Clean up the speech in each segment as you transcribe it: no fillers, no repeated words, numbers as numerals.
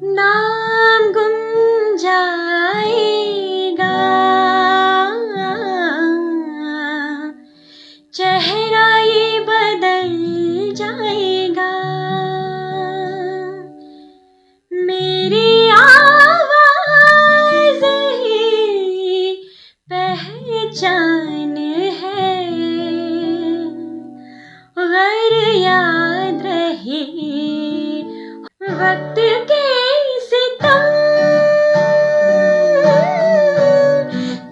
नाम गुम जाएगा, चेहरा ये बदल जाएगा, मेरी आवाज़ ही पहचान है, गर याद रहे वक्त के सितम,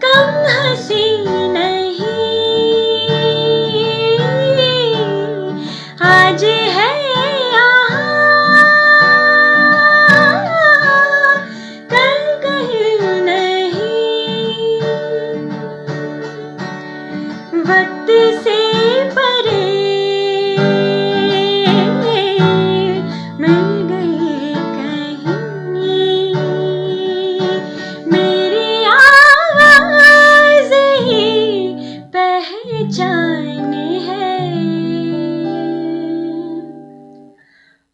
कम हंसी नहीं, आज है यहाँ, कल कहीं नहीं, वक्त से परे मिल गई कहीं, मेरी आवाज़ ही पहचान है,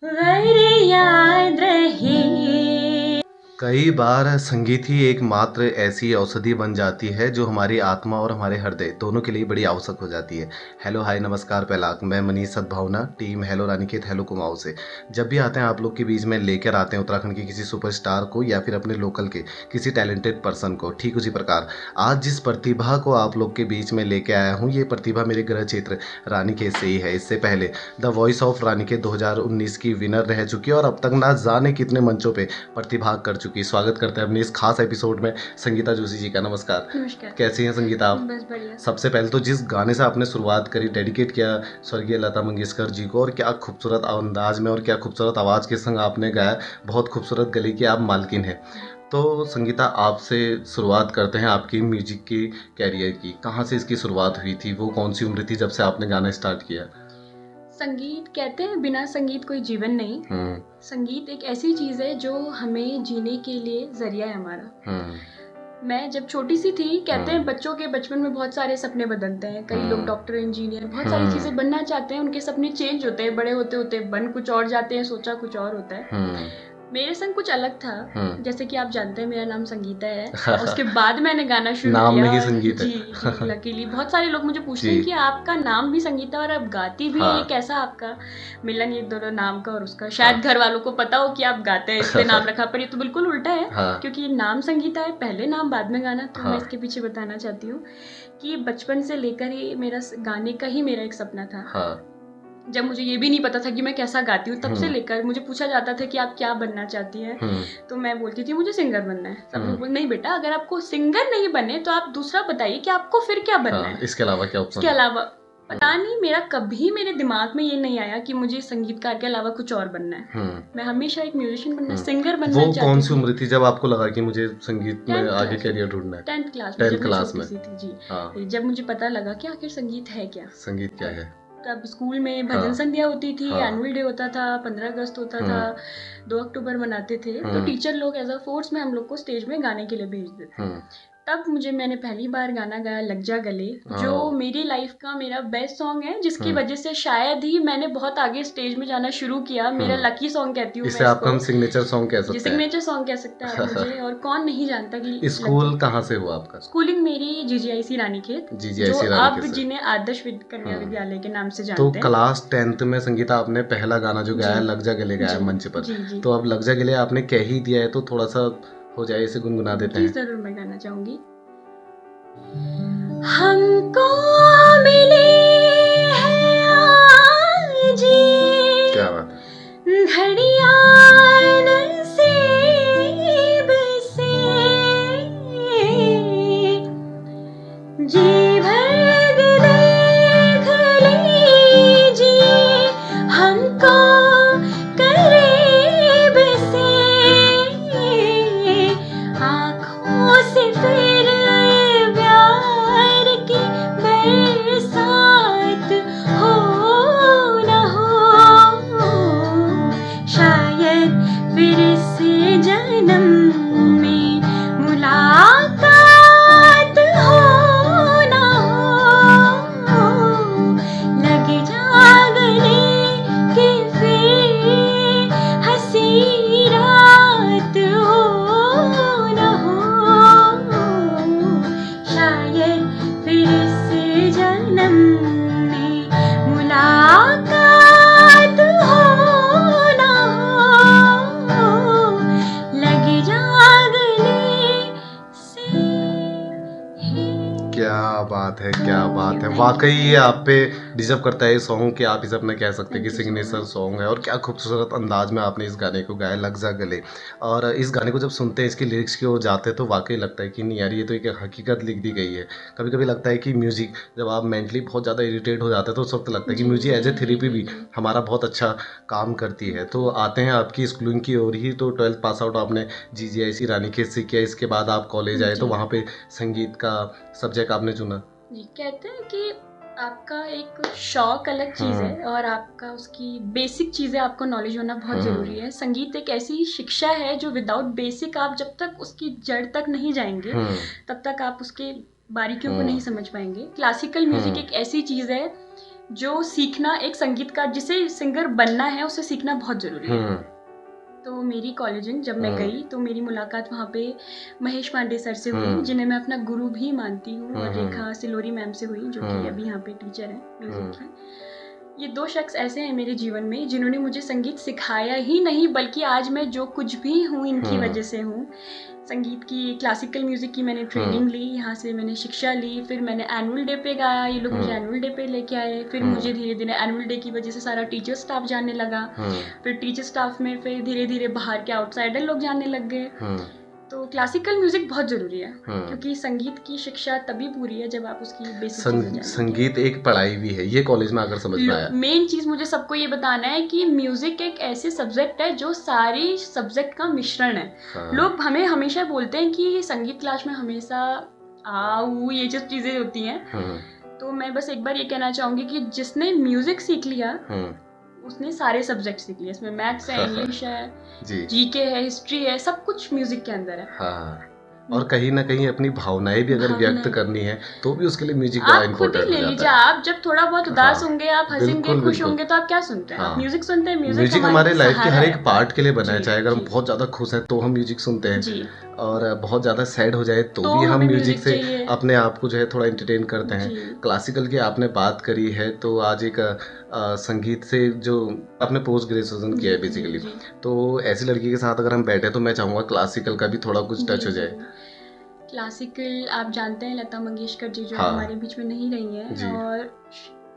गर याद रहे। कई बार संगीत ही एकमात्र ऐसी औषधि बन जाती है जो हमारी आत्मा और हमारे हृदय दोनों के लिए बड़ी आवश्यक हो जाती है। हेलो हाय नमस्कार पहला मैं मनीष सद्भावना team hello Ranikhet hello Kumaon से जब भी आते हैं आप लोग के बीच में लेकर आते हैं उत्तराखंड के किसी सुपरस्टार को या फिर अपने लोकल के किसी टैलेंटेड पर्सन को। ठीक उसी प्रकार आज जिस प्रतिभा को आप लोग के बीच में लेके आया हूँ ये प्रतिभा मेरे गृह क्षेत्र रानीखेत से ही है। इससे पहले द वॉइस ऑफ रानीखेत 2019 की विनर रह चुकी है और अब तक ना जाने कितने मंचों पे प्रतिभाग कर चुकी। स्वागत करते हैं अपने इस खास एपिसोड में संगीता जोशी जी का। नमस्कार। नमस्कार। कैसी हैं संगीता आप? बस बढ़िया। सबसे पहले तो जिस गाने से आपने शुरुआत करी डेडिकेट किया स्वर्गीय लता मंगेशकर जी को, और क्या खूबसूरत अंदाज में और क्या खूबसूरत आवाज़ के संग आपने गाया, बहुत खूबसूरत गले की आप मालकिन हैं। तो संगीता आपसे शुरुआत करते हैं आपकी म्यूजिक की कैरियर की। कहाँ से इसकी शुरुआत हुई थी, वो कौन सी उम्र थी जब से आपने गाना स्टार्ट किया? संगीत कहते हैं बिना संगीत कोई जीवन नहीं। संगीत एक ऐसी चीज़ है जो हमें जीने के लिए जरिया है हमारा। मैं जब छोटी सी थी, कहते हैं बच्चों के बचपन में बहुत सारे सपने बदलते हैं। कई लोग डॉक्टर, इंजीनियर, बहुत सारी चीज़ें बनना चाहते हैं, उनके सपने चेंज होते हैं, बड़े होते होते बन कुछ और जाते हैं, सोचा कुछ और होता है। मेरे संग कुछ अलग था। जैसे कि आप जानते हैं मेरा नाम संगीता है, उसके बाद मैंने गाना शुरू नाम किया। में ही संगीत है। जी लकीली बहुत सारे लोग मुझे पूछते हैं कि आपका नाम भी संगीता और आप गाती भी है, कैसा आपका मिलन ये दोनों नाम का और उसका? शायद घर वालों को पता हो कि आप गाते हैं इसलिए नाम रखा, पर ये तो बिल्कुल उल्टा है। क्योंकि ये नाम संगीता है, पहले नाम बाद में गाना। तो मैं इसके पीछे बताना चाहती हूँ कि बचपन से लेकर ही मेरा गाने का ही मेरा एक सपना था। जब मुझे ये भी नहीं पता था कि मैं कैसा गाती हूँ, तब से लेकर मुझे पूछा जाता था कि आप क्या बनना चाहती हैं, तो मैं बोलती थी मुझे सिंगर बनना है। सब लोग बोलते नहीं बेटा, अगर आपको सिंगर नहीं बने तो आप दूसरा बताइए कि आपको फिर क्या बनना है। इसके अलावा क्या ऑप्शन? इसके अलावा पता नहीं, मेरा कभी मेरे दिमाग में ये नहीं आया कि मुझे संगीतकार के अलावा कुछ और बनना है। मैं हमेशा एक म्यूजिशियन बनना, सिंगर बनना चाहती थी। वो कौन सी उम्र थी जब आपको लगा कि मुझे संगीत में आगे करियर ढूंढना है? 10th क्लास में जी। जब मुझे पता लगा कि आखिर संगीत है क्या, संगीत क्या है। तब स्कूल में भजन संध्या होती थी, एनुअल डे होता था, 15 अगस्त होता था, 2 अक्टूबर मनाते थे, तो टीचर लोग एज अ फोर्स में हम लोग को स्टेज में गाने के लिए भेज देते। तब मैंने पहली बार गाना गाया लग जा गले, जो मेरी लाइफ का मेरा बेस्ट सॉन्ग है, जिसकी वजह से शायद ही मैंने बहुत आगे स्टेज में जाना शुरू किया। मेरा लकी सॉन्ग कहती हूँ मैं इसको। हम सिग्नेचर सॉन्ग कह सकते हैं। सिग्नेचर सॉन्ग कह सकता है मुझे। और कौन नहीं जानता कि स्कूल कहाँ से हुआ आपका? स्कूलिंग मेरी जीजीआईसी रानीखेत, जो अब जिन्हें आदर्श कन्या विद्यालय के नाम से जानते हैं। तो क्लास 10th में संगीता आपने पहला गाना जो गाया लग जा गले गाया मंच पर, तो अब लग जा गले आपने कह ही दिया है तो थोड़ा सा हो जाए, इसे गुनगुना देते हैं। जरूर मैं गाना चाहूंगी। हमको मिले हैं आज क्या बात है घड़ियां नसीब से, जी भर देख लीजिए हमको करीब से, आँखों से फिर प्यार की बरसात हो न हो, शायद फिर से जन्म में मुलाकात हो न हो, लग जा गले कि फिर हंसी रात वाकई ये आप पे डिजर्व करता है ये सॉन्ग कि आप इसे अपना कह सकते हैं कि Thank you so signature much. Song है। और क्या खूबसूरत अंदाज में आपने इस गाने को गाया, लग जा गले। और इस गाने को जब सुनते हैं, इसकी लिरिक्स की ओर जाते हैं, तो वाकई लगता है कि नहीं यार, ये तो एक हकीकत लिख दी गई है। कभी कभी लगता है कि म्यूजिक, जब आप मेंटली बहुत ज़्यादा इरिटेट हो जाते हैं, तो उस वक्त लगता है कि जी म्यूजिक एज ए जी जी थेरेपी जी भी जी हमारा बहुत अच्छा काम करती है। तो जी आते हैं आपकी स्कूलिंग की ओर ही। तो 12th पास आउट आपने GGIC रानीखेत से किया, इसके बाद आप कॉलेज आए, तो जी वहाँ पे संगीत का सब्जेक्ट आपने चुना। जी कहते हैं कि आपका एक शौक अलग चीज़ है और आपका उसकी बेसिक चीज़ें आपको नॉलेज होना बहुत ज़रूरी है। संगीत एक ऐसी शिक्षा है जो विदाउट बेसिक आप जब तक उसकी जड़ तक नहीं जाएंगे तब तक आप उसके बारीकियों को नहीं समझ पाएंगे। क्लासिकल म्यूजिक एक ऐसी चीज़ है जो सीखना, एक संगीतकार जिसे सिंगर बनना है उसे सीखना बहुत ज़रूरी है। तो मेरी कॉलेजिंग जब मैं गई तो मेरी मुलाकात वहाँ पे महेश पांडे सर से हुई, जिन्हें मैं अपना गुरु भी मानती हूँ, और रेखा सिलोरी मैम से हुई, जो कि अभी यहाँ पे टीचर हैं म्यूजिक की। ये दो शख्स ऐसे हैं मेरे जीवन में जिन्होंने मुझे संगीत सिखाया ही नहीं, बल्कि आज मैं जो कुछ भी हूँ इनकी वजह से हूँ। संगीत की, क्लासिकल म्यूज़िक की मैंने ट्रेनिंग ली, यहाँ से मैंने शिक्षा ली, फिर मैंने एनुअल डे पे गाया, ये लोग मुझे एनुअल डे पे लेके आए, फिर मुझे धीरे धीरे एनुअल डे की वजह से सारा टीचर स्टाफ जानने लगा, फिर टीचर स्टाफ में फिर धीरे धीरे बाहर के आउटसाइडर लोग जानने लग गए। तो क्लासिकल म्यूजिक बहुत ज़रूरी है, क्योंकि संगीत की शिक्षा तभी पूरी है जब आप उसकी बेसिक चीज़ें जानेंगे। संगीत एक पढ़ाई भी है, ये कॉलेज में आकर समझ में आया। मेन चीज़ मुझे सबको ये बताना है कि म्यूजिक एक ऐसे सब्जेक्ट है जो सारी सब्जेक्ट का मिश्रण है। लोग हमें हमेशा बोलते हैं कि संगीत क्लास में हमेशा ये सब चीज़ें होती हैं। तो मैं बस एक बार ये कहना चाहूँगी कि जिसने म्यूजिक सीख लिया उसने सारे सब्जेक्ट सीख लिए। इसमें मैथ्स है, इंग्लिश है, जीके है, हिस्ट्री है, सब कुछ म्यूजिक के अंदर है। और कहीं ना कहीं अपनी भावनाएं भी अगर व्यक्त करनी है तो भी उसके लिए म्यूजिक बड़ा इम्पोर्टेंट हो जाता है। ले लीजिए, आप जब थोड़ा बहुत उदास होंगे, आप हंसेंगे, खुश होंगे, तो आप क्या सुनते हैं? आप म्यूजिक सुनते हैं। म्यूजिक हमारे लाइफ के हर एक पार्ट के लिए बना है। चाहे अगर हम बहुत ज्यादा खुश हैं तो हम म्यूजिक सुनते हैं, और बहुत ज़्यादा सैड हो जाए तो भी हम म्यूजिक से अपने आप को जो है थोड़ा एंटरटेन करते हैं। क्लासिकल की आपने बात करी है, तो आज एक संगीत से जो आपने पोस्ट ग्रेजुएशन किया है बेसिकली, तो ऐसी लड़की के साथ अगर हम बैठे तो मैं चाहूँगा क्लासिकल का भी थोड़ा कुछ टच हो जाए। क्लासिकल आप जानते हैं लता मंगेशकर जी जो हमारे बीच में नहीं रही हैं, और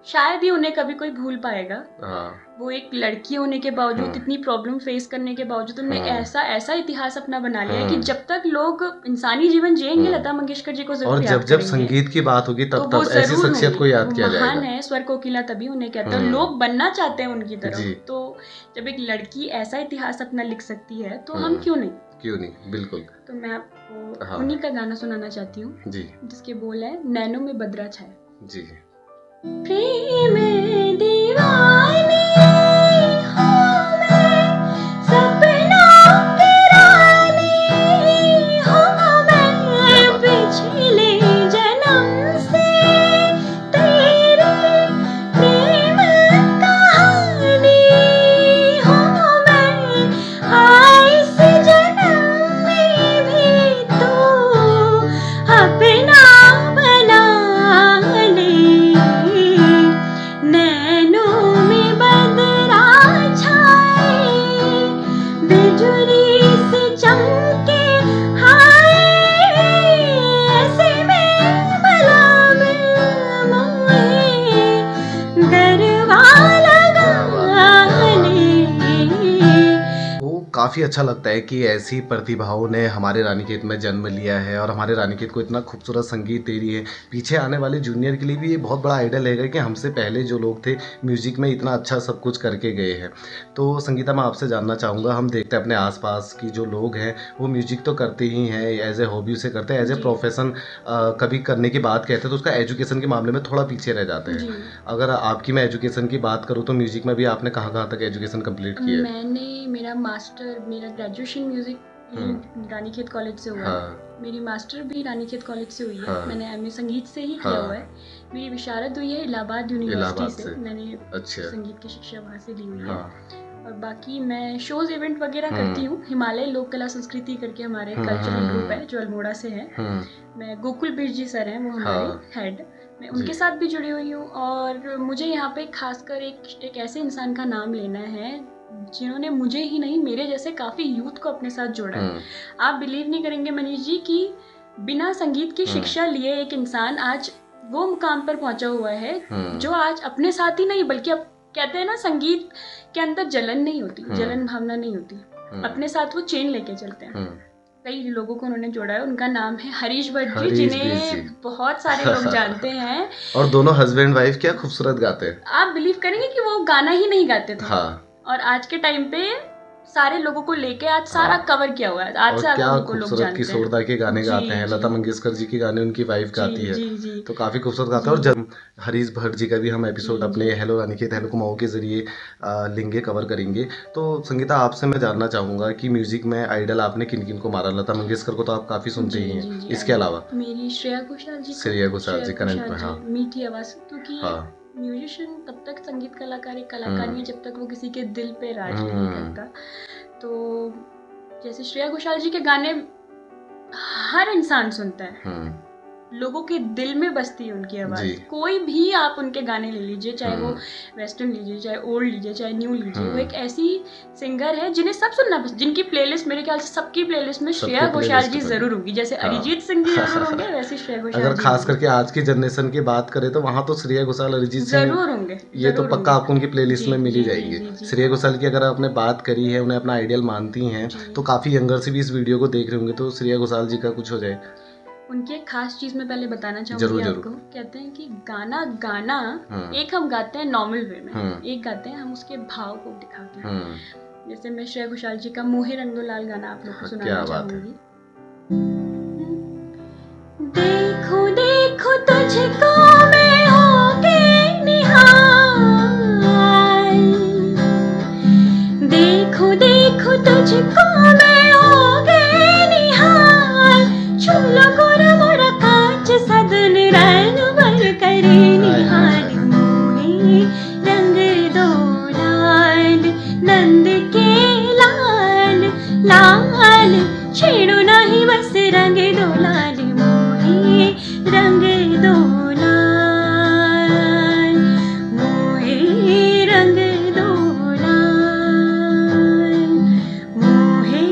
शायद ही उन्हें कभी कोई भूल पाएगा। वो एक लड़की होने के बावजूद, इतनी प्रॉब्लम फेस करने के बावजूद उन्होंने ऐसा इतिहास अपना बना लिया कि जब तक लोग इंसानी जीवन जिएंगे लता मंगेशकर जी को जरूर याद करेंगे। और जब संगीत की बात होगी तब ऐसी शख्सियत को याद किया जाएगा। महान है, स्वर कोकिला तभी उन्हें कहते हैं, लोग बनना चाहते हैं उनकी तरह। तो जब एक लड़की ऐसा इतिहास अपना लिख सकती है तो हम क्यों नहीं, बिल्कुल। तो मैं आपको उन्हीं का गाना सुनाना चाहती हूँ जिसके बोल है, नैनों में बदरा छाए। जी। प्रेम दीवानी हूँ मैं, सपनों की रानी हूँ मैं, पिछले जन्म से तेरी प्रेम कहानी हूँ मैं, इस जन्म में भी तू अपना बना ले। नैनों में बदरा छाए, बिजुली से चमके हाय, ऐसे में भला मोहे गरबा लगा ले। काफ़ी अच्छा लगता है कि ऐसी प्रतिभाओं ने हमारे रानीखेत में जन्म लिया है और हमारे रानीखेत को इतना खूबसूरत संगीत दे रही है। पीछे आने वाले जूनियर के लिए भी ये बहुत बड़ा आइडल है कि हमसे पहले जो लोग थे म्यूज़िक में इतना अच्छा सब कुछ करके गए हैं। तो संगीता, मैं आपसे जानना चाहूँगा, हम देखते हैं अपने आसपास की जो लोग हैं वो म्यूज़िक तो करते ही हैं, एज ए हॉबी उसे करते हैं, एज ए प्रोफेशन कभी करने की बात कहते हैं तो उसका एजुकेशन के मामले में थोड़ा पीछे रह जाते हैं। अगर आपकी मैं एजुकेशन की बात करूँ तो म्यूज़िक में भी आपने कहाँ तक एजुकेशन कम्प्लीट की है? मैंने मेरा ग्रेजुएशन म्यूजिक रानीखेत कॉलेज से हुआ है। मेरी मास्टर भी रानीखेत कॉलेज से हुई है। मैंने एमए संगीत से ही किया हुआ है। मेरी विशारद हुई है इलाहाबाद यूनिवर्सिटी से। मैंने संगीत की शिक्षा वहाँ से ली हुई है। और बाकी मैं शोज इवेंट वगैरह करती हूँ। हिमालय लोक कला संस्कृति करके हमारे कल्चरल ग्रुप है जो अल्मोड़ा से है। मैं गोकुल बीर जी सर हैं, वो हमारे हेड, मैं उनके साथ भी जुड़ी हुई हूँ। और मुझे यहाँ पे खासकर एक ऐसे इंसान का नाम लेना है जिन्होंने मुझे ही नहीं, मेरे जैसे काफ़ी यूथ को अपने साथ जोड़ा है। आप बिलीव नहीं करेंगे मनीष जी कि बिना संगीत की शिक्षा लिए एक इंसान आज वो मुकाम पर पहुंचा हुआ है जो आज अपने साथ ही नहीं बल्कि अब कहते हैं ना, संगीत के अंदर जलन नहीं होती, जलन भावना नहीं होती, अपने साथ वो चेन लेके चलते हैं। कई लोगों को उन्होंने जोड़ा है, उनका नाम है हरीश भट्ट जी, जिन्हें बहुत सारे लोग जानते हैं। और दोनों हस्बैंड वाइफ क्या खूबसूरत गाते हैं। आप बिलीव करेंगे कि वो गाना ही नहीं गाते थे। और आज के टाइम पे सारे लोगों को लेके आज सारा कवर किया हुआ है। आज से क्या खूबसूरत किशोरदा के गाने गाते हैं, लता मंगेशकर जी के गाने उनकी वाइफ गाती है, तो काफी खूबसूरत गाते हैं। और जब हरीश भट्ट जी का भी हम एपिसोड अपने हेलो रानीखेत हेलो कुमाऊं के जरिए लेंगे, कवर करेंगे। तो संगीता, आपसे मैं जानना चाहूंगा कि म्यूजिक में आइडल आपने किन किन को मारा? लता मंगेशकर को तो आप काफी सुनते ही हैं, इसके अलावा मेरी श्रेया घोषाल जी करंट में। हाँ, मीठी आवाज, क्योंकि म्यूजिशियन तब तक संगीत कलाकार एक कलाकार नहीं जब तक वो किसी के दिल पे राज नहीं करता। तो जैसे श्रेया घोषाल जी के गाने हर इंसान सुनता है, लोगों के दिल में बसती है उनकी आवाज। कोई भी आप उनके गाने ले लीजिए, चाहे वो वेस्टर्न लीजिए, चाहे ओल्ड लीजिए, चाहे न्यू लीजिए, वो एक ऐसी सिंगर है जिन्हें सब सुनना पसंद, जिनकी प्लेलिस्ट मेरे ख्याल से सबकी प्लेलिस्ट में श्रेया घोषाल जी जरूर होगी। जैसे अरिजीत सिंह जी जरूर होंगे, वैसे श्रेया घोषाल अगर खास करके आज की जनरेशन की बात करें तो वहाँ तो श्रेया घोषाल, अरिजीत सिंह जरूर होंगे, ये तो पक्का आपको उनकी प्लेलिस्ट में मिल ही जाएंगे। श्रेया घोषाल की अगर आपने बात करी है, उन्हें अपना आइडियल मानती हैं, तो काफी यंगर से भी इस वीडियो को देख रहे होंगे, तो श्रेया घोषाल जी का कुछ हो जाए। उनकी एक खास चीज मैं पहले बताना चाहूंगी आपको। कहते हैं कि गाना एक हम गाते हैं नॉर्मल वे में, एक गाते हैं हम उसके भाव को दिखाते हैं। जैसे मैं श्रेया घोषाल जी का मोहे रंगो लाल गाना आप लोग को सुनाना चाहूंगी। देखो देखो तुझको मैं होके निहाल, देखो देखो तुझको मैं होके निहाल, चलो गोरा मोरा कांच सदन रैन भर करे निहाल, मोहे रंग दो लाल नंद के लाल लाल, छेड़ो नहीं बस रंग दो लाल, मोहे रंग दो लाल, मोहे रंग दो लाल, मोहे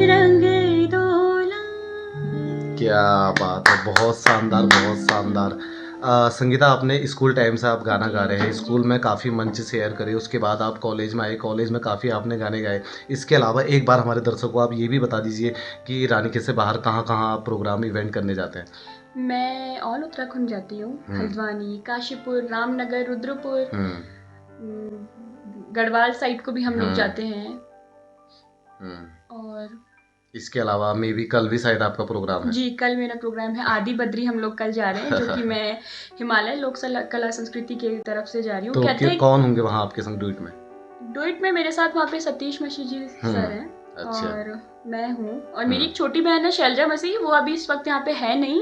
रंग दो लाल। क्या बात है, बहुत शानदार, बहुत शानदार। संगीता, आपने स्कूल टाइम से आप गाना गा रहे हैं, स्कूल में काफ़ी मंच शेयर करे, उसके बाद आप कॉलेज में आए, कॉलेज में काफ़ी आपने गाने गाए। इसके अलावा एक बार हमारे दर्शकों को आप ये भी बता दीजिए कि रानीखेत से बाहर कहाँ कहाँ आप प्रोग्राम इवेंट करने जाते हैं? मैं ऑल उत्तराखंड जाती हूँ, हल्द्वानी, काशीपुर, रामनगर, रुद्रपुर, गढ़वाल साइड को भी हम लोग जाते हैं। और इसके अलावा मे भी कल भी शायद आपका प्रोग्राम है। जी, कल मेरा प्रोग्राम है, आदि बद्री हम लोग कल जा रहे हैं, जो कि मैं हिमालय लोक कला संस्कृति की तरफ से जा रही हूँ। तो कहते हैं कौन होंगे वहाँ आपके संग डुएट में? डुएट में मेरे साथ वहाँ पे सतीश मसी जी सर हैं। अच्छा। और मैं हूँ, और मेरी एक छोटी बहन है शैलजा मसीह, वो अभी इस वक्त यहाँ पे है नहीं,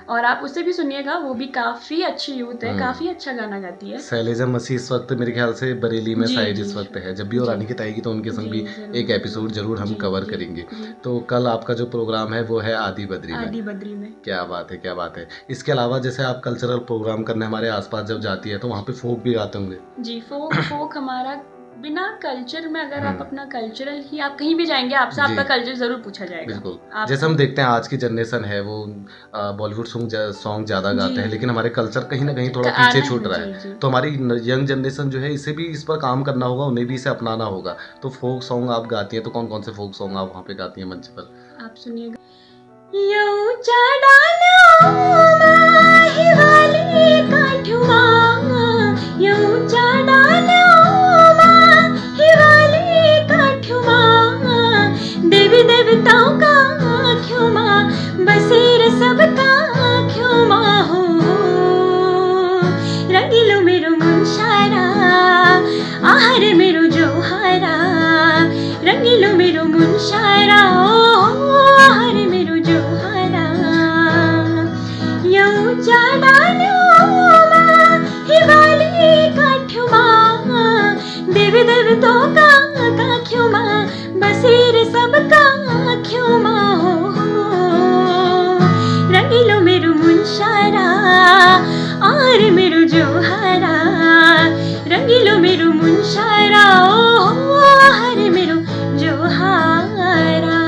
और आप उससे भी सुनिएगा, वो भी काफी अच्छी यूथ है, काफी अच्छा गाना गाती है। शैलजा मसीह इस वक्त मेरे ख्याल से बरेली में शायद इस वक्त है। जब भी वो रानीखेत आएगी तो उनके संग भी एक एपिसोड जरूर हम कवर करेंगे। तो कल आपका जो प्रोग्राम है वो है आदि बद्री में। क्या बात है, क्या बात है। इसके अलावा जैसे आप कल्चरल प्रोग्राम करने हमारे आसपास जब जाती है तो वहाँ पे फोक भी गाते होंगे? जी, फोक हमारा बिना कल्चर में, अगर आप अपना कल्चरल ही, आप कहीं भी जाएंगे आपसे आपका कल्चर जरूर पूछा जाएगा। बिल्कुल। जैसे हम देखते हैं आज की जनरेशन है वो बॉलीवुड सॉन्ग ज्यादा गाते हैं, लेकिन हमारे कल्चर कहीं ना कहीं थोड़ा पीछे छूट रहा है। तो हमारी यंग जनरेशन जो है, इसे भी इस पर काम करना होगा, उन्हें भी इसे अपनाना होगा। तो फोक सॉन्ग आप गाती हैं, तो कौन कौन से फोक सॉन्ग आप वहाँ पे गाती हैं मंच पर? आप सुनिएगा। देवी देवताओं का क्यों माँ, बसेर सबका क्यों माँ हो, रंगीलो मेरो मुंशारा, आहार मेरो जोहारा, रंगीलो मेरो मुंशारा, आहार मेरो जोहारा, यऊ चाडालो माँ, हिवाली काठ्यो माँ, देवी देवताओं का क्यों माँ, बसेर सबका क्यों माँ हो, रंगीलो मेरो मुंशारा, आर मेरो जोहारा, रंगीलो मेरो मुंशारा, आर मेरो जोहारा।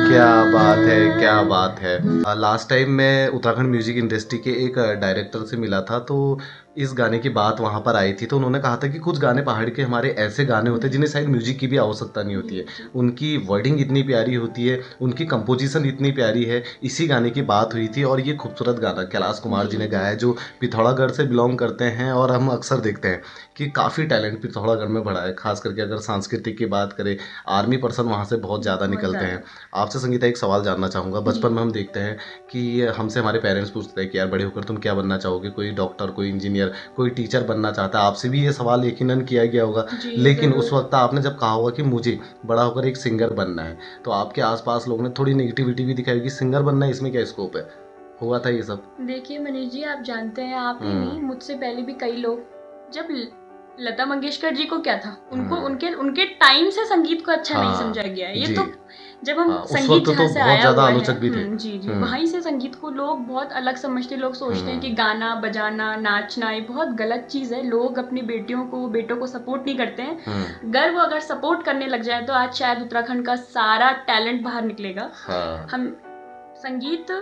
क्या बात है, क्या बात बात है। लास्ट टाइम मैं उत्तराखंड म्यूजिक इंडस्ट्री के एक डायरेक्टर से मिला था, तो इस गाने की बात वहाँ पर आई थी, तो उन्होंने कहा था कि कुछ गाने पहाड़ के हमारे ऐसे गाने होते हैं जिन्हें शायद म्यूजिक की भी आवश्यकता नहीं होती है, उनकी वर्डिंग इतनी प्यारी होती है, उनकी कंपोजिशन इतनी प्यारी है। इसी गाने की बात हुई थी और ये खूबसूरत गाना कैलाश कुमार जी ने गाया है, जो पिथौरागढ़ से बिलोंग करते हैं। और हम अक्सर देखते हैं कि काफ़ी टैलेंट पिथौरागढ़ में बढ़ा है, खास करके अगर सांस्कृतिक की बात करें, आर्मी पर्सन वहाँ से बहुत ज़्यादा निकलते हैं। आपसे संगीता एक सवाल जानना चाहूँगा। बचपन में हम देखते हैं कि हमसे हमारे पेरेंट्स पूछते हैं कि यार बड़े होकर तुम क्या बनना चाहोगे, कोई डॉक्टर, कोई इंजीनियर, कोई टीचर बनना चाहता है। आपसे भी ये सवाल यकीनन किया गया होगा, लेकिन उस वक्त आपने जब कहा होगा कि मुझे बड़ा होकर एक सिंगर बनना है, तो आपके आसपास लोगों ने थोड़ी नेगेटिविटी भी दिखाई कि सिंगर बनना है, इसमें क्या स्कोप है, हुआ था ये सब? देखिए मनीष जी, आप जानते हैं, आप ही नहीं, मुझसे पहले भी कई लोग, जब लता मंगेशकर जी को क्या था, उनको उनके उनके टाइम से संगीत को अच्छा नहीं समझा गया है। ये तो जब हम संगीत जहाँ से आया हुआ है, जी जी, वहीं से संगीत को लोग बहुत अलग समझते, लोग सोचते हैं कि गाना बजाना नाचना ये बहुत गलत चीज है। लोग अपनी बेटों को सपोर्ट नहीं करते हैं। गर्व अगर सपोर्ट करने लग जाए तो आज शायद उत्तराखंड का सारा टैलेंट बाहर निकलेगा। हम संगीत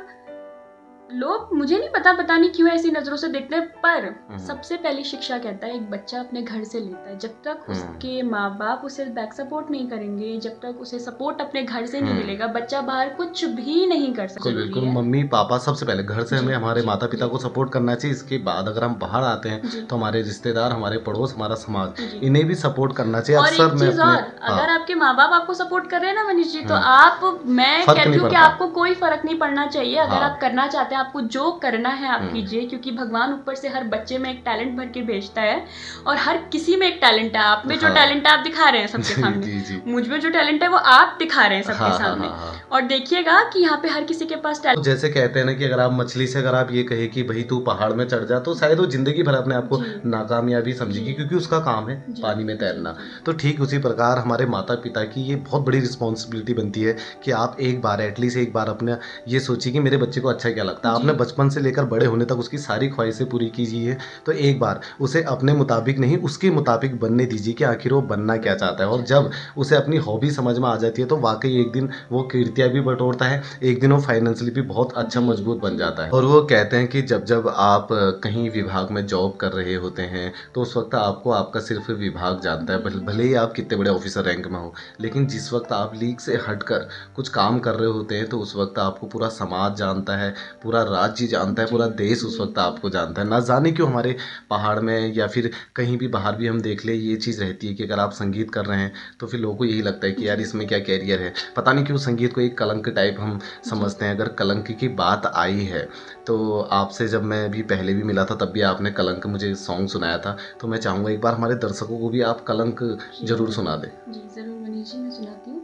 लोग, मुझे नहीं पता नहीं क्यों ऐसी नजरों से देखते हैं, पर सबसे पहली शिक्षा कहता है एक बच्चा अपने घर से लेता है। जब तक उसके माँ बाप उसे बैक सपोर्ट नहीं करेंगे, जब तक उसे सपोर्ट अपने घर से नहीं मिलेगा, बच्चा बाहर कुछ भी नहीं कर सकता। बिल्कुल, मम्मी पापा सबसे पहले घर से हमें हमारे माता पिता को सपोर्ट करना चाहिए। इसके बाद अगर हम बाहर आते हैं तो हमारे रिश्तेदार, हमारे पड़ोस, हमारा समाज, इन्हें भी सपोर्ट करना चाहिए। और एक चीज और, अगर आपके माँ बाप आपको सपोर्ट कर रहे हैं ना मनीष जी, तो मैं कहती हूँ कि आपको कोई फर्क नहीं पड़ना चाहिए। अगर आप करना चाहते हैं, आपको जो करना है आप कीजिए, क्योंकि भगवान ऊपर से हर बच्चे में एक टैलेंट भर के भेजता है और हर किसी में एक टैलेंट है। आप में जो टैलेंट है आप दिखा रहे हैं सबके सामने, मुझ में जो टैलेंट है वो आप दिखा रहे हैं सबके सामने। और देखिएगा कि यहाँ पे हर किसी के पास टैलेंट, जैसे कहते हैं ना कि अगर आप मछली से अगर आप ये कहे कि भाई तू पहाड़ में चढ़ जा, तो शायद वो जिंदगी भर अपने आप को नाकामयाबी समझेगी, क्योंकि उसका काम है पानी में तैरना। तो ठीक उसी प्रकार हमारे माता पिता की ये बहुत बड़ी रिस्पॉन्सिबिलिटी बनती है कि आप एक बार एटलीस्ट एक बार अपने ये सोचिए कि मेरे बच्चे को अच्छा क्या लगता है। आपने बचपन से लेकर बड़े होने तक उसकी सारी ख्वाहिशें पूरी कीजिए, तो एक बार उसे अपने मुताबिक नहीं उसके मुताबिक बनने दीजिए कि आखिर वो बनना क्या चाहता है। और जब उसे अपनी हॉबी समझ में आ जाती है तो वाकई एक दिन वो कीर्तियाँ भी बटोरता है, एक दिन वो फाइनेंशियली भी बहुत अच्छा मजबूत बन जाता है। और वो कहते हैं कि जब जब आप कहीं विभाग में जॉब कर रहे होते हैं तो उस वक्त आपको आपका सिर्फ विभाग जानता है, भले ही आप कितने बड़े ऑफिसर रैंक में हो, लेकिन जिस वक्त आप लीग से हटकर कुछ काम कर रहे होते हैं तो उस वक्त आपको पूरा समाज जानता है, पूरा राज्य जानता है, पूरा देश उस वक्त आपको जानता है। ना जाने क्यों हमारे पहाड़ में या फिर कहीं भी बाहर भी हम देख ले, ये चीज़ रहती है कि अगर आप संगीत कर रहे हैं तो फिर लोगों को यही लगता है कि यार इसमें क्या कैरियर है। पता नहीं क्यों संगीत को एक कलंक टाइप हम समझते हैं। अगर कलंक की बात आई है तो आपसे जब मैं भी पहले भी मिला था तब भी आपने कलंक मुझे सॉन्ग सुनाया था, तो मैं चाहूँगा एक बार हमारे दर्शकों को भी आप कलंक जरूर सुना दें। जी जरूर मनीष जी, मैं सुनाती हूँ।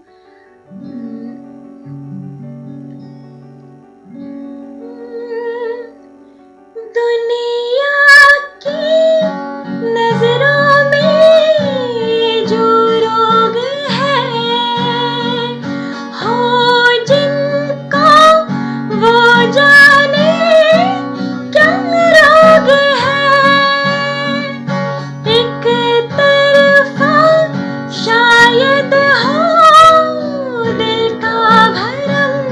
दुनिया की नजरों में जो रोग है, हो जिनको वो जाने क्या रोग है। एक तरफा शायद हो दिल का भरम,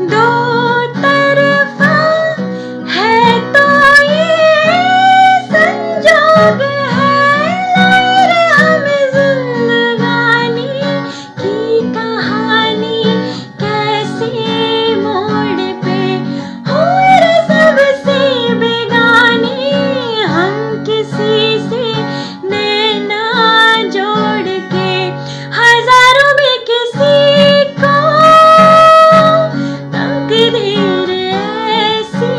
दो तरफा है तो ये संजोग है। हमें जिंदगानी की कहानी कैसे मोड़ पे और सबसे बेगानी, हम किसी से नैना जोड़ के हजारों में किसी को तकदीर ऐसी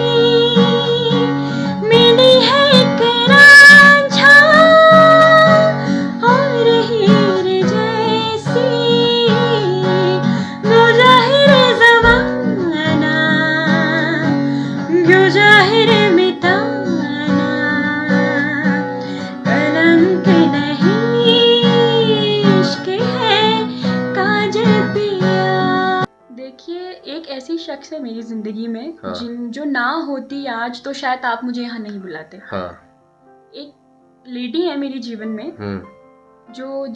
मिली है एक रांझा और हीर जैसी। गुज़ाहिर ज़माना, गुज़ाहिर मिटाना, कलंक नहीं इश्क है काजल पिया। देखिए, एक ऐसी शख्स है मेरी जिंदगी में जो ना होती आज तो शायद आप मुझे यहाँ नहीं बुलाते। एक लेडी है मेरे जीवन में जो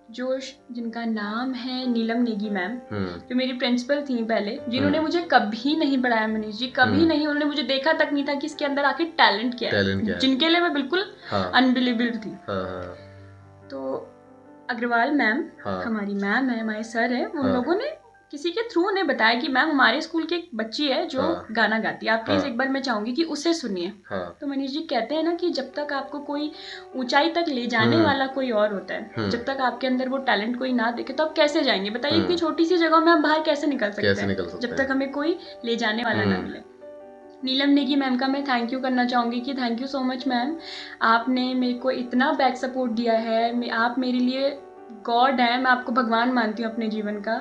जिनका नाम है नीलम नेगी मैम, जो मेरी प्रिंसिपल थी पहले, जिन्होंने मुझे कभी नहीं पढ़ाया मनीष जी, कभी नहीं। उन्होंने मुझे देखा तक नहीं था कि इसके अंदर आके टैलेंट क्या है, जिनके लिए मैं बिल्कुल अनबिलीवेबल थी। तो अग्रवाल मैम हमारी मैम है, हमारे सर है, उन लोगों ने किसी के थ्रू उन्हें बताया कि मैम हमारे स्कूल की एक बच्ची है जो गाना गाती है, आप प्लीज एक बार मैं चाहूंगी कि उसे सुनिए। तो मनीष जी कहते हैं ना कि जब तक आपको कोई ऊंचाई तक ले जाने वाला कोई और होता है, जब तक आपके अंदर वो टैलेंट कोई ना देखे तो आप कैसे जाएंगे? बताइए, इतनी छोटी सी जगह में हम बाहर कैसे निकल सकते हैं जब तक हमें कोई ले जाने वाला ना मिले। नीलम नेगी मैम का मैं थैंक यू करना चाहूँगी कि thank you so much ma'am, आपने मेरे को इतना बैक सपोर्ट दिया है, आप मेरे लिए गॉड है, मैं आपको भगवान मानती हूँ अपने जीवन का,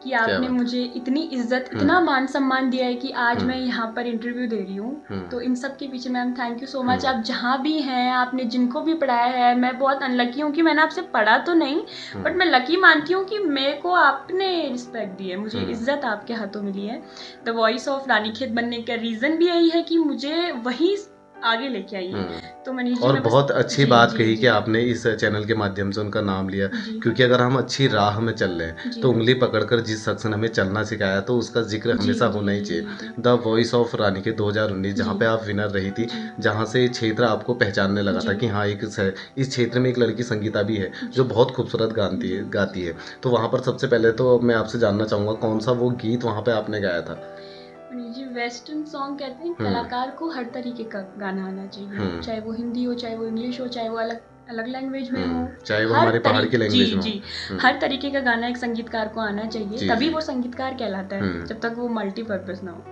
कि आपने मुझे इतनी इज्जत, इतना मान सम्मान दिया है कि आज मैं यहाँ पर इंटरव्यू दे रही हूँ। तो इन सब के पीछे ma'am thank you so much. आप जहाँ भी हैं, आपने जिनको भी पढ़ाया है, मैं बहुत अनलकी हूँ कि मैंने आपसे पढ़ा तो नहीं, बट मैं लकी मानती हूँ कि मेरे को आपने रिस्पेक्ट दी है, मुझे इज्जत आपके हाथों मिली है। द वॉइस ऑफ रानीखेत बनने का रीज़न भी यही है कि मुझे वही आगे लेके आई है। तो मनीष जी, और बहुत अच्छी बात कही कि आपने इस चैनल के माध्यम से उनका नाम लिया, क्योंकि अगर हम अच्छी राह में चल रहे हैं तो उंगली पकड़कर जिस शख्स ने हमें चलना सिखाया तो उसका जिक्र हमेशा होना ही चाहिए। द वॉइस ऑफ रानीखेत 2019 जहाँ पे आप विनर रही थी, जहाँ से क्षेत्र आपको पहचानने लगा था कि हाँ इस क्षेत्र में एक लड़की संगीता भी है जो बहुत खूबसूरत गाती है। तो वहाँ पर सबसे पहले तो मैं आपसे जानना चाहूँगा कौन सा वो गीत वहाँ पे आपने गाया था? जी, वेस्टर्न सॉन्ग कहते हैं कलाकार को हर तरीके का गाना आना चाहिए, चाहे वो हिंदी हो, चाहे वो इंग्लिश हो, चाहे वो अलग लैंग्वेज में हो, चाहे वो हमारे पहाड़ की लैंग्वेज में हो। जी, हर तरीके का गाना एक संगीतकार को आना चाहिए, तभी वो संगीतकार कहलाता है, जब तक वो मल्टीपर्पज ना हो।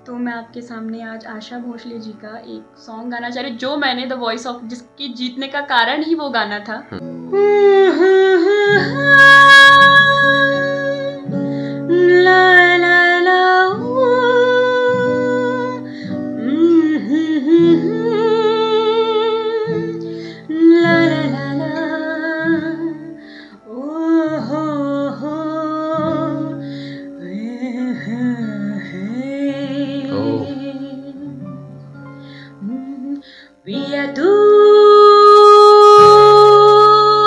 तो मैं आपके सामने आज आशा भोसले जी का एक सॉन्ग गाना चाह रही, जो मैंने द वॉइस ऑफ जिसकी जीतने का कारण ही वो गाना था। पिया तू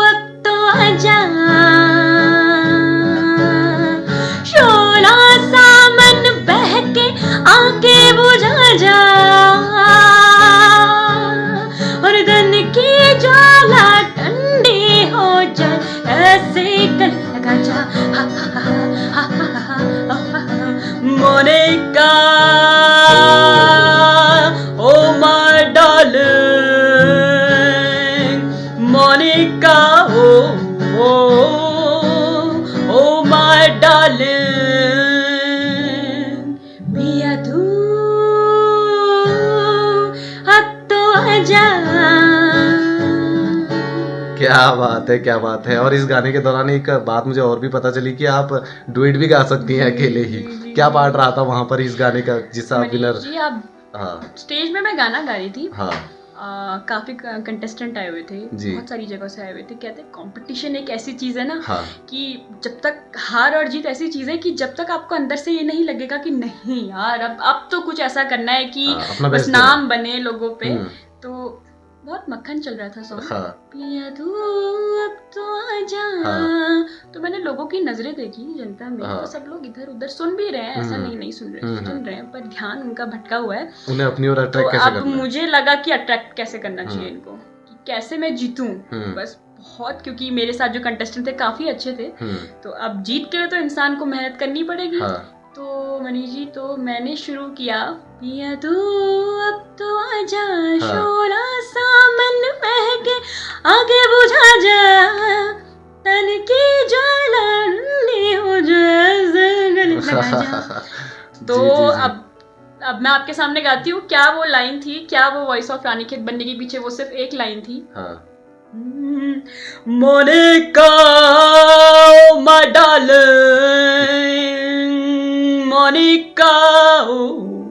अब तो आजा, शोला सा मन बहके आके बुझा जा, और गन की ज्वाला ठंडी हो जाए, ऐसे गल लगा जा, Monika Monica, oh my darling, पिया तू अब तो आजा। क्या बात है। और इस गाने के दौरान एक बात मुझे और भी पता चली कि आप डुएट भी गा सकती हैं अकेले ही। क्या पार्ट रहा था वहाँ पर इस गाने का जिससे आप विनर? जी, आप स्टेज में मैं गाना गा रही थी, काफी कंटेस्टेंट आए हुए थे, बहुत सारी जगह से आए हुए थे। कहते हैं कंपटीशन एक ऐसी चीज है ना, कि जब तक हार और जीत ऐसी चीज है कि जब तक आपको अंदर से ये नहीं लगेगा कि नहीं यार अब तो कुछ ऐसा करना है कि बस नाम बने लोगों पे, तो बहुत मक्खन चल रहा था सॉन्ग, पिया तू अब तो आजा। तो मैंने लोगों की नजरें देखी, जनता में, तो सब लोग इधर उधर सुन भी रहे हैं, ऐसा नहीं सुन रहे हैं, पर ध्यान उनका भटका हुआ है, उन्हें अपनी ओर अट्रैक्ट कैसे करना है। मुझे लगा कि अट्रैक्ट कैसे करना चाहिए इनको, कि कैसे मैं जीतूं, बस बहुत, क्योंकि मेरे साथ जो कंटेस्टेंट थे काफी अच्छे थे, तो अब जीत के लिए तो इंसान को मेहनत करनी पड़ेगी। तो मनीष जी, तो मैंने शुरू किया, पिया तू अब तो आजा, शोला सा मन महके आगे बुझा जा, तन की ज्वाला हो जा। तो अब मैं आपके सामने गाती हूँ, क्या वो लाइन थी, क्या वो वॉइस ऑफ रानीखेत बनने के पीछे वो सिर्फ एक लाइन थी, Monica my darling, Monica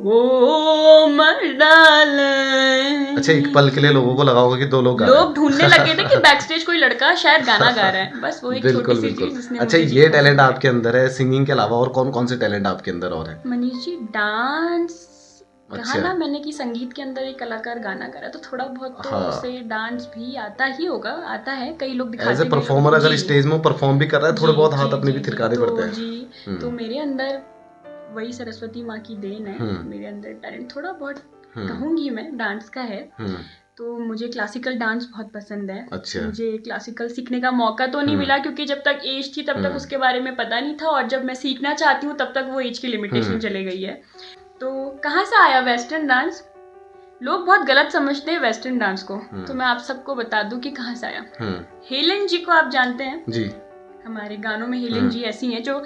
oh my darling. अच्छा, एक पल के लिए लोगों को लगा होगा कि दो लोग ढूंढने लगे थे कि बैक स्टेज कोई लड़का शायद गाना गा रहा है, बस वो एक छोटी सी चीज जिसने। अच्छा, ये टैलेंट आपके अंदर है, सिंगिंग के अलावा और कौन कौन से टैलेंट आपके अंदर और है? मनीष जी, डांस कहा ना मैंने कि संगीत के अंदर एक कलाकार गाना गा रहा है, तो थोड़ा बहुत तो उसे डांस भी आता ही होगा, आता है। कई लोग दिखाते हैं एज ए परफॉर्मर, अगर स्टेज में परफॉर्म भी कर रहा है, थोड़े बहुत हाथ अपने भी थिरकाने पड़ते हैं जी। तो मेरे अंदर वही सरस्वती माँ की देन है, मेरे अंदर टैलेंट थोड़ा बहुत कहूंगी मैं डांस का है। तो मुझे क्लासिकल डांस बहुत पसंद है। अच्छा। मुझे क्लासिकल सीखने का मौका तो नहीं मिला, क्योंकि जब तक एज थी तब तक उसके बारे में पता नहीं था, और जब मैं सीखना चाहती हूँ तब तक वो एज की लिमिटेशन चले गई है। तो कहाँ से आया वेस्टर्न डांस? लोग बहुत गलत समझते हैं वेस्टर्न डांस को, तो मैं आप सबको बता दूं कि कहाँ से आया। हेलेन जी को आप जानते हैं जी? हमारे गानों में हेलेन जी ऐसी हैं जो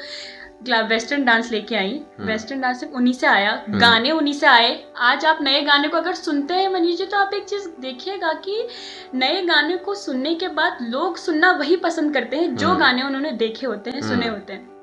वेस्टर्न डांस लेके आई। वेस्टर्न डांस सिर्फ उन्हीं से आया, गाने उन्हीं से आए। आज आप नए गाने को अगर सुनते हैं मनीष जी, तो आप एक चीज देखिएगा कि नए गाने को सुनने के बाद लोग सुनना वही पसंद करते हैं जो गाने उन्होंने देखे होते हैं, सुने होते हैं।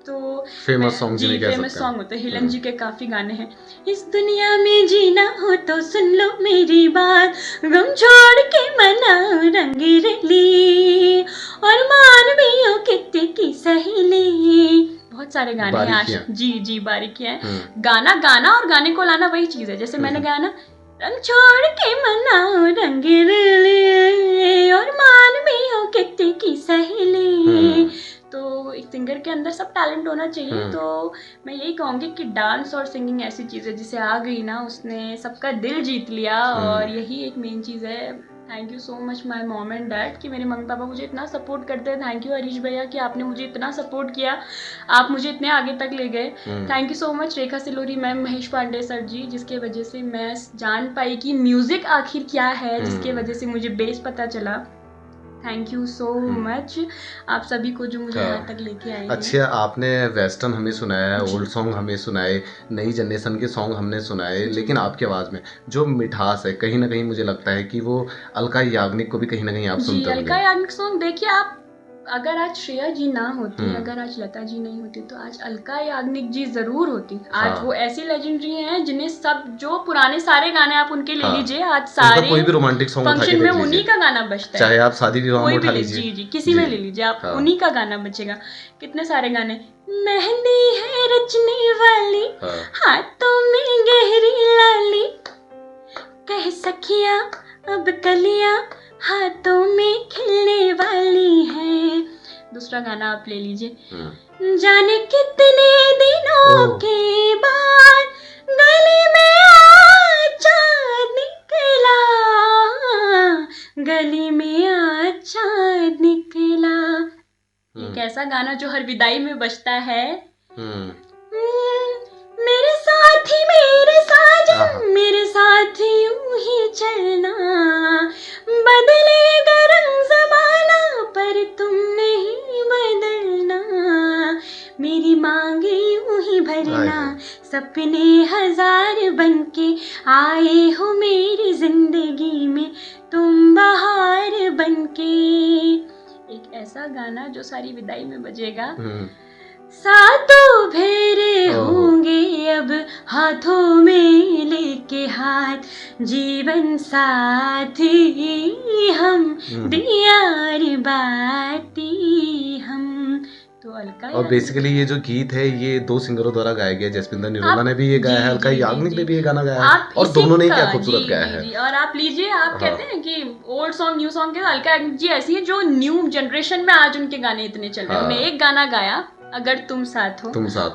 तो फेमस सॉन्ग जी, फेमस सॉन्ग होते हैं। हेलन जी के काफी गाने हैं। इस दुनिया में जीना हो तो सुन लो मेरी बात, गम छोड़ के मनाओ रंग रली, और मान भी हो कितने की सहेली। बहुत सारे गाने हैं आज। जी बारीकियां हैं। गाना गाना और गाने को लाना वही चीज है। जैसे मैंने गाया ना, रंग छोड़ के मनाओ रंग रली, और मान भी हो कितने की सहेली। तो एक सिंगर के अंदर सब टैलेंट होना चाहिए। तो मैं यही कहूँगी कि डांस और सिंगिंग ऐसी चीज़ है जिसे आ गई ना, उसने सबका दिल जीत लिया, और यही एक मेन चीज़ है। Thank you so much my mom and dad कि मेरे मम्मी पापा मुझे इतना सपोर्ट करते हैं। थैंक यू हरीश भैया कि आपने मुझे इतना सपोर्ट किया, आप मुझे इतने आगे तक ले गए। Thank you so much Rekha Silori ma'am, Mahesh Pandey sir ji, जिसके वजह से मैं जान पाई कि म्यूज़िक आखिर क्या है, जिसके वजह से मुझे बेस पता चला। थैंक यू सो मच आप सभी को जो मुझे यहाँ तक लेके आए। अच्छा, आपने वेस्टर्न हमें सुनाया, ओल्ड सॉन्ग हमें सुनाए, नई जनरेशन के सॉन्ग हमने सुनाए, लेकिन आपकी आवाज़ में जो मिठास है, कहीं ना कहीं मुझे लगता है कि वो अलका याग्निक को भी कहीं ना कहीं आप सुनते होंगे। अलका याग्निक सॉन्ग देखिए आप, अगर आज श्रेया जी ना होती, अगर आज लता जी नहीं होती, तो आज अलका याग्निक जी जरूर होती। आज वो ऐसी लेजेंडरी हैं जिन्हें सब, जो पुराने सारे गाने आप उनके ले लीजिए, आज सारे कोई भी रोमांटिक सॉन्ग फंक्शन में उन्हीं का गाना बजता है। चाहे आप शादी विवाह में उठा लीजिए, जी किसी में ले लीजिए आप, उन्हीं का गाना बजेगा। कितने सारे गाने, मेहंदी है रचने वाली, हाथों में गहरी लाली, कह सखिया अब कलियां हाथों में खिलने वाली है। दूसरा गाना आप ले लीजिए, जाने कितने दिनों के बाद गली में आचा निकला, गली में आचा निकला। एक ऐसा गाना जो हर विदाई में बजता है। मेरे साथी मेरे साजन मेरे साथ यूं ही चलना, बदलेगा रंग ज़माना पर तुम नहीं बदलना, मेरी मांगे यूं ही भरना, सपने हजार बनके आए हो मेरी जिंदगी में तुम बहार बनके। एक ऐसा गाना जो सारी विदाई में बजेगा। सातों फेरे होंगे अब हाथों में लेके हाथ, जीवन साथी हम, दियार बाती हम। तो अलका, और बेसिकली ये जो गीत है ये दो सिंगरों द्वारा गाया गया। जसविंदर निरोला ने भी ये गाया है, अलका याग्निक ने भी ये गाना गाया है, और दोनों ने क्या खूबसूरत गाया है। और आप लीजिए, आप कहते हैं कि ओल्ड सॉन्ग न्यू सॉन्ग के, अलका याग्निक जी ऐसी है जो न्यू जनरेशन में आज उनके गाने इतने चल रहे हैं। उन्होंने एक गाना गाया, अगर तुम साथ हो,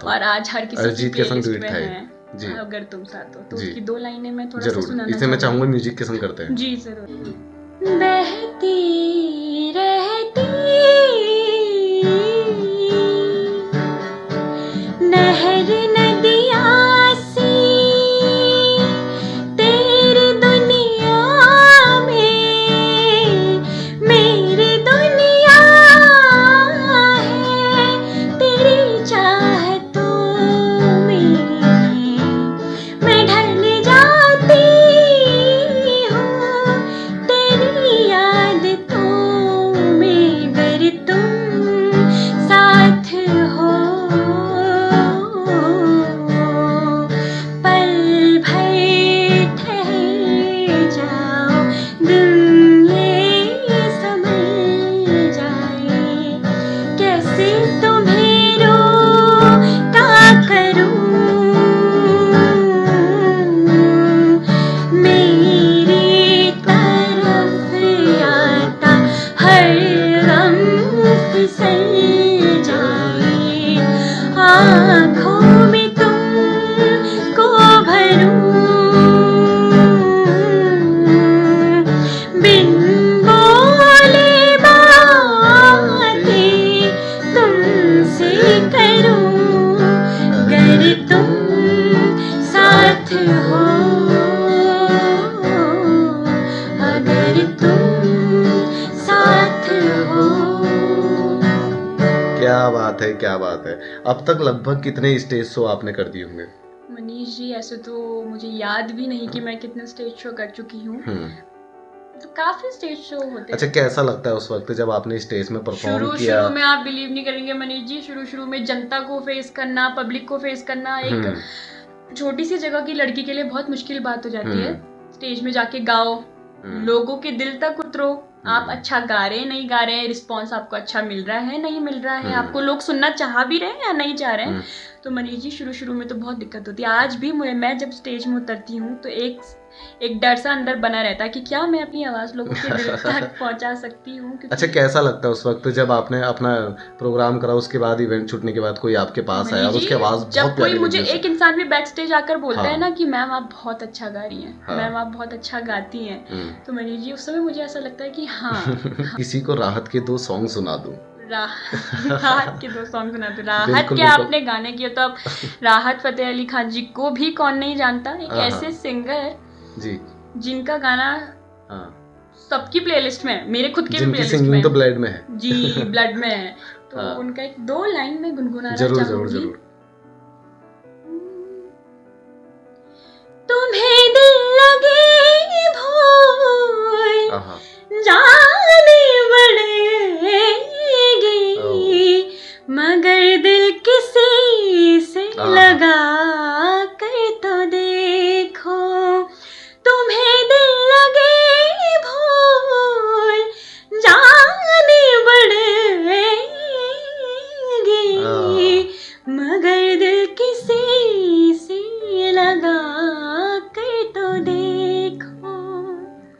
और आज हर किसी की प्लेलिस्ट में है जी, अगर तुम साथ हो। तो उसकी दो लाइनें मैं थोड़ा सा सुनाना, इसे मैं चाहूंगा म्यूजिक के संग करते हैं। जी जरूर। बहती रहती नहर नदियाँ सी तेरी दुनिया में, मेरी दुनिया है, तेरी चाहतों में मैं ढल जाती हूँ, तेरी यादों में अगर तुम साथ हो, पल भर ठहर जाओ, दिल ये समझ जाए, कैसे तुम्हें रोका करूं, फिसल जाए, आँखों में तुमको भरूं, बिन बोले बातें तुमसे करूं, गर तुम साथ हो, अगर तुम साथ हो। क्या बात है, क्या बात है। अब तक लगभग कितने स्टेज शो आपने कर दिए होंगे? मनीष जी ऐसे तो मुझे याद भी नहीं कि मैं कितने स्टेज शो कर चुकी हूँ, तो काफी स्टेज शो होते हैं। अच्छा, कैसा लगता है उस वक्त जब आपने स्टेज में परफॉर्म किया? शुरू में आप बिलीव नहीं करेंगे मनीष जी, शुरू में जनता को फेस करना, पब्लिक को फेस करना एक छोटी सी जगह की लड़की के लिए बहुत मुश्किल बात हो जाती है। स्टेज में जाके गाओ, लोगों के दिल तक उतरो, आप अच्छा गा रहे हैं नहीं गा रहे हैं, रिस्पॉन्स आपको अच्छा मिल रहा है नहीं मिल रहा है, आपको लोग सुनना चाह भी रहे हैं या नहीं चाह रहे हैं। तो मनीष जी शुरू में तो बहुत दिक्कत होती है। आज भी मैं जब स्टेज में उतरती हूँ तो एक डर सा अंदर बना रहता है कि क्या मैं अपनी आवाज लोगों के दिल तक पहुंचा सकती हूँ। अच्छा, कैसा लगता है उस वक्त जब आपने अपना प्रोग्राम करा, उसके बाद इवेंट छूटने के बाद कोई आपके पास आया और उसकी आवाज बहुत जब प्यारी कोई मुझे लगी? एक इंसान भी बैक स्टेज आकर बोलता है ना कि मैम आप बहुत अच्छा गा रही हैं, मैम आप बहुत अच्छा गाती हैं, तो मनीष जी उस समय मुझे ऐसा लगता है कि हाँ किसी को राहत के 2 सॉन्ग सुना दूं। राहत के 2 सॉन्ग सुना दो। राहत क्या आपने गाने किए तो अब राहत फतेह अली खान जी को भी कौन नहीं जानता, एक ऐसे सिंगर जी जिनका गाना सबकी प्लेलिस्ट में है, मेरे खुद के भी प्लेलिस्ट में, तो ब्लड में है जी ब्लड में है। तो उनका एक 2 लाइन में गुनगुनाना चाहूंगी। जरूर। तुम्हें दिल लगे भूल जाने पड़ेगी, मगर दिल किसी से लगा कर तो देखो, तुम्हें दिल लगे भूल जाने पड़ेगी, मगर दिल किसी से लगा कर तो देखो।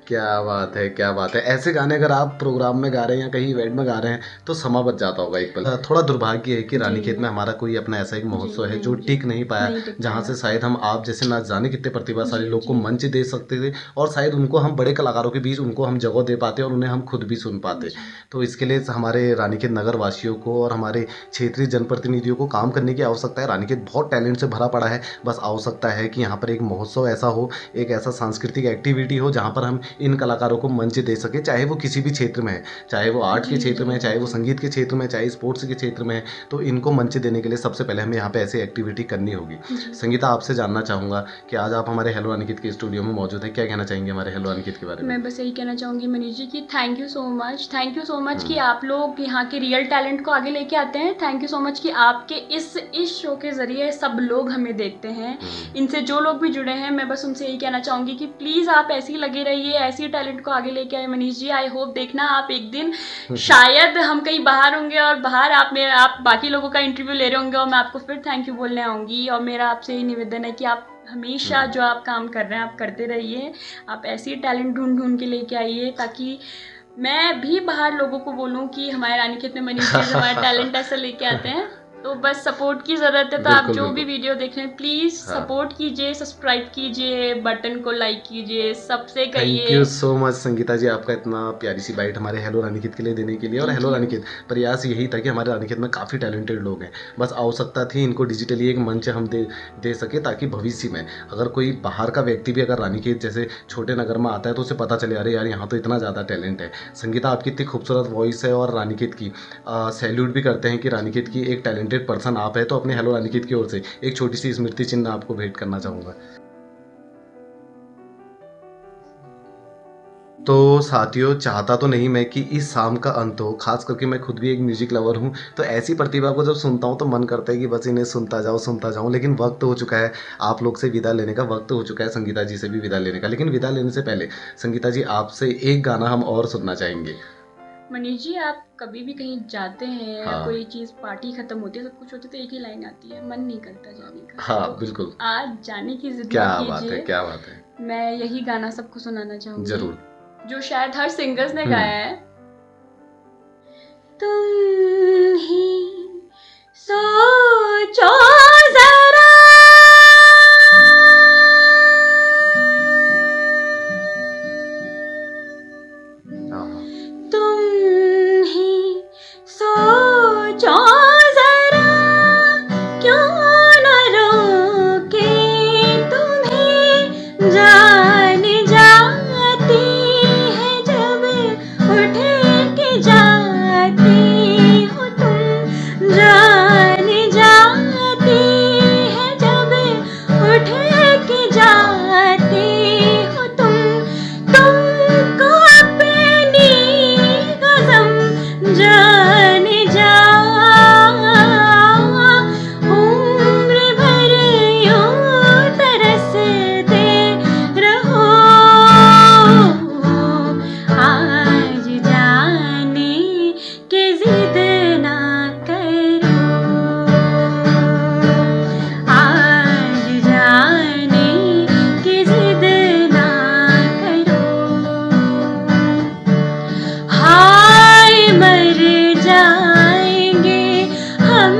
क्या बात है, क्या बात है। ऐसे गाने अगर आप प्रोग्राम में गा रहे हैं या कहीं इवेंट में गा रहे हैं तो समा बच जाता होगा एक पल। थोड़ा दुर्भाग्य है कि रानीखेत में हमारा कोई अपना ऐसा एक महोत्सव है जो टिक नहीं पाया, जहाँ से शायद हम आप जैसे ना जाने कितने प्रतिभाशाली लोग को मंच दे सकते थे और शायद उनको हम बड़े कलाकारों के बीच उनको हम जगह दे पाते और उन्हें हम खुद भी सुन पाते। तो इसके लिए हमारे रानीखेत नगर वासियों को और हमारे क्षेत्रीय जनप्रतिनिधियों को काम करने की आवश्यकता है। रानीखेत बहुत टैलेंट से भरा पड़ा है, बस आवश्यकता है कि यहाँ पर एक महोत्सव ऐसा हो, एक ऐसा सांस्कृतिक एक्टिविटी हो जहाँ पर हम इन कलाकारों को मंच दे सके, चाहे वो किसी भी क्षेत्र में है, चाहे वो आर्ट के क्षेत्र में है, चाहे वो संगीत के क्षेत्र में, चाहे स्पोर्ट्स के क्षेत्र में है। तो इनको मंच देने के लिए सबसे पहले हमें यहाँ पे ऐसी एक्टिविटी करनी होगी। संगीता, आपसे जानना चाहूँगा कि आज आप हमारे हेलो रानीखेत के स्टूडियो में मौजूद हैं, क्या कहना चाहेंगे हमारे हेलो रानीखेत के बारे में? मैं बस यही कहना चाहूँगी मनीष जी की थैंक यू सो मच कि आप लोग यहाँ के रियल टैलेंट को आगे लेके आते हैं। थैंक यू सो मच कि आपके इस शो के जरिए सब लोग हमें देखते हैं। इनसे जो लोग भी जुड़े हैं, मैं बस उनसे यही कहना चाहूँगी कि प्लीज़ आप ऐसे ही लगे रहिए, ऐसी टैलेंट को आगे लेके आए मनीष जी। आई होप देखना आप एक दिन शायद हम कहीं बाहर होंगे और बाहर आप बाकी लोगों का इंटरव्यू ले रहे होंगे और मैं आपको फिर थैंक यू बोलने आऊँगी। और मेरा आपसे यही निवेदन है कि आप हमेशा जो आप काम कर रहे हैं आप करते रहिए, आप ऐसी टैलेंट ढूंढ के लेके आइए ताकि मैं भी बाहर लोगों को बोलूँ कि हमारे रानीखेत में मनीष जी हमारा टैलेंट ऐसा लेके आते हैं। तो बस सपोर्ट की ज़रूरत है, तो आप जो भी वीडियो देख रहे हैं प्लीज़ सपोर्ट कीजिए, सब्सक्राइब कीजिए, बटन को लाइक कीजिए, सबसे कहिए। Thank you so much Sangeeta ji, आपका इतना प्यारी सी बाइट हमारे हेलो रानीखेत के लिए देने के लिए। और हेलो रानीखेत प्रयास यही था कि हमारे रानीखेत में काफ़ी टैलेंटेड लोग हैं, बस आवश्यकता थी इनको डिजिटली एक मंच हम दे सके ताकि भविष्य में अगर कोई बाहर का व्यक्ति भी अगर रानीखेत जैसे छोटे नगर में आता है तो उसे पता चले अरे यार यहाँ तो इतना ज़्यादा टैलेंट है। संगीता, आपकी इतनी खूबसूरत वॉइस है और रानीखेत की सैल्यूट भी करते हैं कि रानीखेत की एक टैलेंटेड पर्सन आप है। तो अपने हेलो रानीखेत की ओर से एक छोटी सी स्मृति चिन्ह आपको भेंट करना चाहूँगा। तो साथियों, चाहता तो नहीं मैं कि इस शाम का अंत हो, खास करके मैं खुद भी एक म्यूजिक लवर हूँ, तो ऐसी प्रतिभा को जब सुनता हूँ तो मन करता है कि बस इन्हें सुनता जाऊँ। लेकिन वक्त हो चुका है आप लोग से विदा लेने का, वक्त हो चुका है संगीता जी से भी विदा लेने का। लेकिन विदा लेने से पहले संगीता जी, आपसे एक गाना हम और सुनना चाहेंगे। मनीष जी, आप कभी भी कहीं जाते हैं या कोई चीज पार्टी खत्म होती है, सब कुछ होता है, तो एक ही लाइन आती है, मन नहीं करता जाने का। हाँ तो बिल्कुल, आज जाने की जिद कीजिए। क्या बात है। मैं यही गाना सबको सुनाना चाहूंगी, जरूर, जो शायद हर सिंगर्स ने गाया है। तुम ही सोचो जरा, तुम ही सोचो जरा, क्यों न रोके तुम्हें जान जाती है जब उठ के जाती हो तुम, जान जाती है जब उठ के जाती हो तुम, तुमको अपनी कसम जान जा, उम्र भर यूं तरसते रहो, आज जाने की जिद ना करो, आज जाने की जिद ना करो, हाय मर जाएंगे हम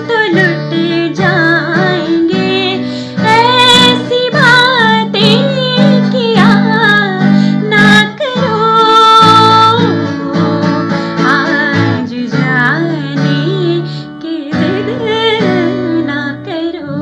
तो लुट जाएंगे, ऐसी बातें किया ना करो, आज जाने की जिद ना करो।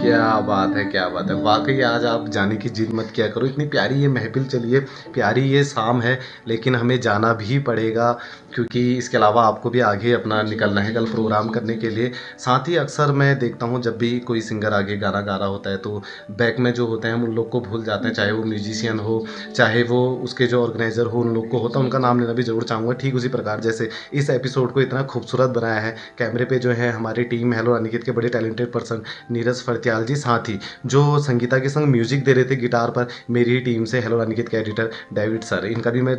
क्या बात है, क्या बात है। वाकई आज आप जाने की जिद मत किया करो। इतनी प्यारी ये महफिल चली है, प्यारी ये शाम है, लेकिन हमें जाना भी पड़ेगा क्योंकि इसके अलावा आपको भी आगे अपना निकलना है कल प्रोग्राम करने के लिए। साथ ही अक्सर मैं देखता हूँ जब भी कोई सिंगर आगे गाना गा रहा होता है तो बैक में जो होते हैं हम उन लोग को भूल जाते हैं, चाहे वो म्यूजिशियन हो, चाहे वो उसके जो ऑर्गेनाइज़र हो, उन लोग को होता है, उनका नाम लेना भी ज़रूर चाहूँगा। ठीक उसी प्रकार जैसे इस एपिसोड को इतना खूबसूरत बनाया है, कैमरे पे जो है हमारी टीम हेलो अनिकेत के बड़े टैलेंटेड पर्सन नीरज फर्त्याल जी, साथ ही जो संगीता के संग म्यूजिक दे रहे थे गिटार पर मेरी ही टीम से हेलो अनिकेत के एडिटर डेविड सर, इनका भी मैं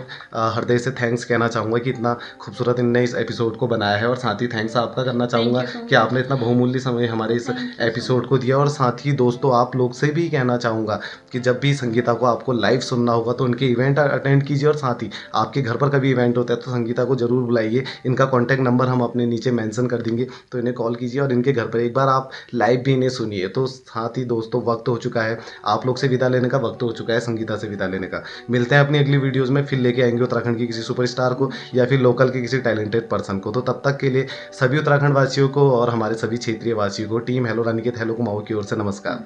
हृदय से थैंक्स कहना चाहूँगा कि इतना खूबसूरत इनने इस एपिसोड को बनाया है। और साथ ही थैंक्स आपका करना चाहूँगा कि आपने इतना बहुमूल्य समय हमारे इस एपिसोड को दिया। और साथ ही दोस्तों आप लोग से भी कहना चाहूँगा कि जब भी संगीता को आपको लाइव सुनना होगा तो उनके इवेंट अटेंड कीजिए, और साथ ही आपके घर पर कभी इवेंट होता है तो संगीता को ज़रूर बुलाइए। इनका कॉन्टैक्ट नंबर हम अपने नीचे मेंशन कर देंगे, तो इन्हें कॉल कीजिए और इनके घर पर एक बार आप लाइव भी इन्हें सुनिए। तो साथ ही दोस्तों वक्त हो चुका है, आप लोग से विदा लेने का वक्त हो चुका है, संगीता से विदा लेने का। मिलते हैं अपनी अगली वीडियोज़ में, फिर लेके आएंगे उत्तराखंड की किसी सुपरस्टार को या फिर लोकल के किसी टैलेंटेड पर्सन को। तो तब तक के लिए सभी उत्तराखंड वासियों को और हमारे सभी क्षेत्रीय वासियों को team hello Aniket hello Kumaon की ओर से नमस्कार।